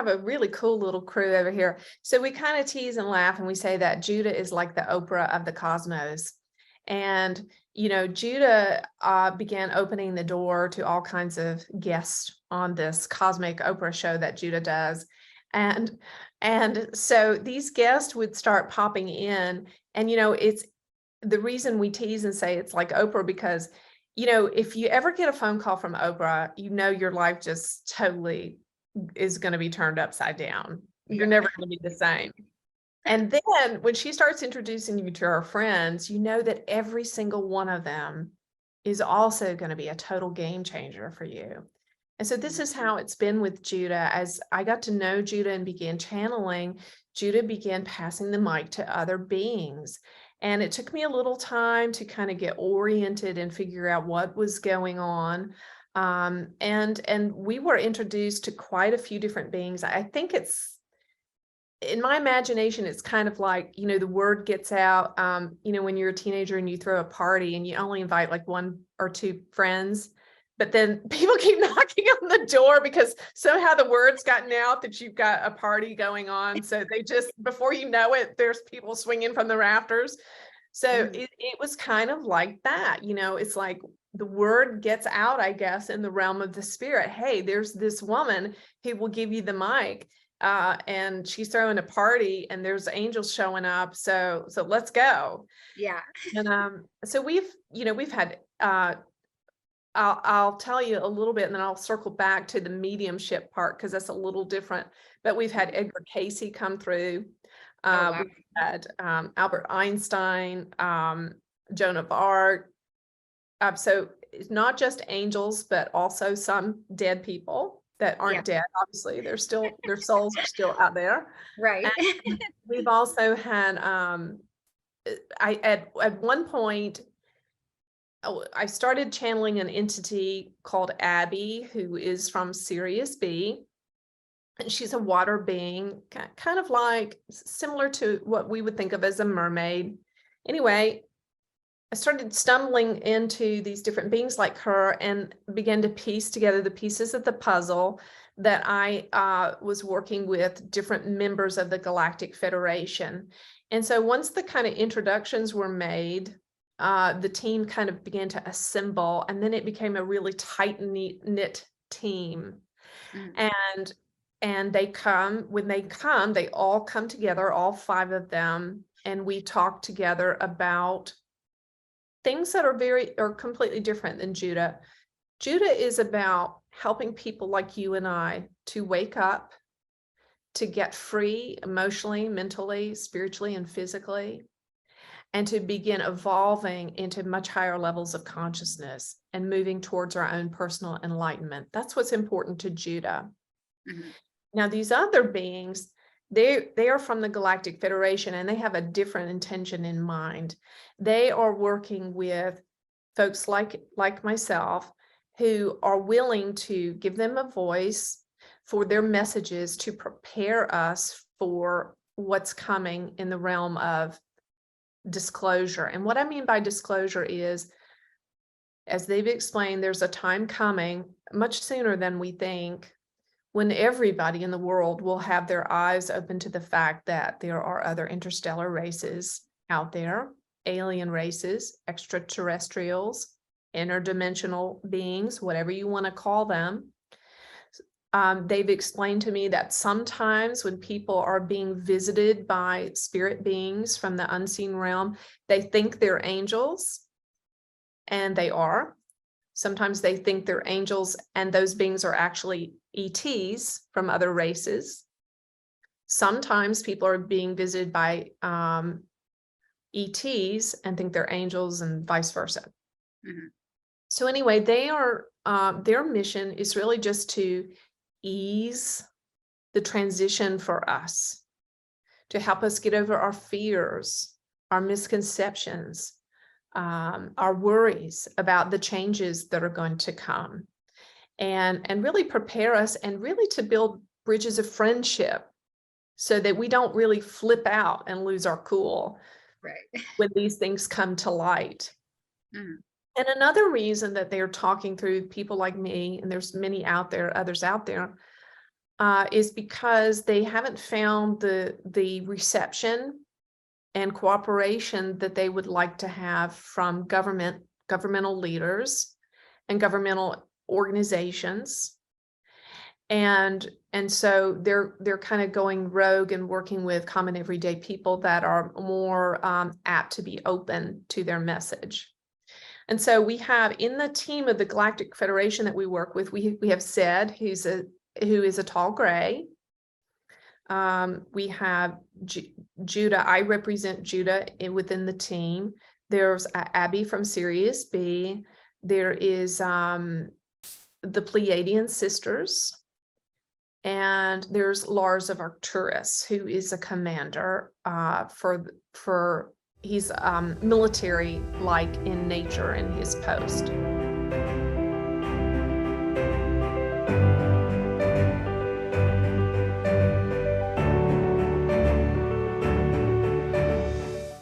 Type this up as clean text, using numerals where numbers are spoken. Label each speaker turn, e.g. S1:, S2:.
S1: have a really cool little crew over here. So we kind of tease and laugh and we say that Judah is like the Oprah of the cosmos. And, Judah began opening the door to all kinds of guests on this cosmic Oprah show that Judah does. And so these guests would start popping in, and, it's the reason we tease and say it's like Oprah because, if you ever get a phone call from Oprah, your life just totally is going to be turned upside down. You're never going to be the same. And then when she starts introducing you to her friends, you know that every single one of them is also going to be a total game changer for you. And so this is how it's been with Judah. As I got to know Judah and began channeling, Judah began passing the mic to other beings. And it took me a little time to kind of get oriented and figure out what was going on. And we were introduced to quite a few different beings. I think it's, in my imagination, it's kind of like, the word gets out, when you're a teenager and you throw a party and you only invite like 1 or 2 friends, but then people keep knocking on the door because somehow the word's gotten out that you've got a party going on. So they just, before you know it, there's people swinging from the rafters. So it was kind of like that, it's like the word gets out, I guess, in the realm of the spirit. Hey, there's this woman who will give you the mic. And she's throwing a party and there's angels showing up. So let's go.
S2: Yeah.
S1: And so we've had, I'll tell you a little bit and then I'll circle back to the mediumship part because that's a little different. But we've had Edgar Cayce come through. We've had Albert Einstein, Joan of Arc. So it's not just angels, but also some dead people that aren't dead. Obviously, their souls are still out there.
S2: Right.
S1: And we've also had, at one point, I started channeling an entity called Abby, who is from Sirius B. And she's a water being, kind of like similar to what we would think of as a mermaid. Anyway, I started stumbling into these different beings like her and began to piece together the pieces of the puzzle that I was working with different members of the Galactic Federation. And so once the kind of introductions were made, the team kind of began to assemble, and then it became a really tight knit team. And when they come, they all come together, all 5 of them, and we talk together about things that are completely different than Judah. Judah is about helping people like you and I to wake up, to get free emotionally, mentally, spiritually, and physically, and to begin evolving into much higher levels of consciousness and moving towards our own personal enlightenment. That's what's important to Judah. Now, these other beings, they are from the Galactic Federation and they have a different intention in mind. They are working with folks like myself who are willing to give them a voice for their messages to prepare us for what's coming in the realm of disclosure. And what I mean by disclosure is, as they've explained, there's a time coming much sooner than we think when everybody in the world will have their eyes open to the fact that there are other interstellar races out there, alien races, extraterrestrials, interdimensional beings, whatever you want to call them. They've explained to me that sometimes when people are being visited by spirit beings from the unseen realm, they think they're angels, and they are. Sometimes they think they're angels, and those beings are actually ETs from other races. Sometimes people are being visited by ETs and think they're angels, and vice versa. So anyway, their mission is really just to ease the transition for us, to help us get over our fears, our misconceptions, our worries about the changes that are going to come, and really prepare us, and really to build bridges of friendship so that we don't really flip out and lose our cool when these things come to light. And another reason that they're talking through people like me, and there's many out there, others out there, is because they haven't found the reception and cooperation that they would like to have from governmental leaders and governmental organizations. And so they're kind of going rogue and working with common everyday people that are more apt to be open to their message. And so we have in the team of the Galactic Federation that we work with, we have Zed, who is a tall gray. We have Judah. I represent Judah within the team. There's Abby from Sirius B. There is the Pleiadian sisters. And there's Lars of Arcturus, who is a commander he's military-like in nature in his post.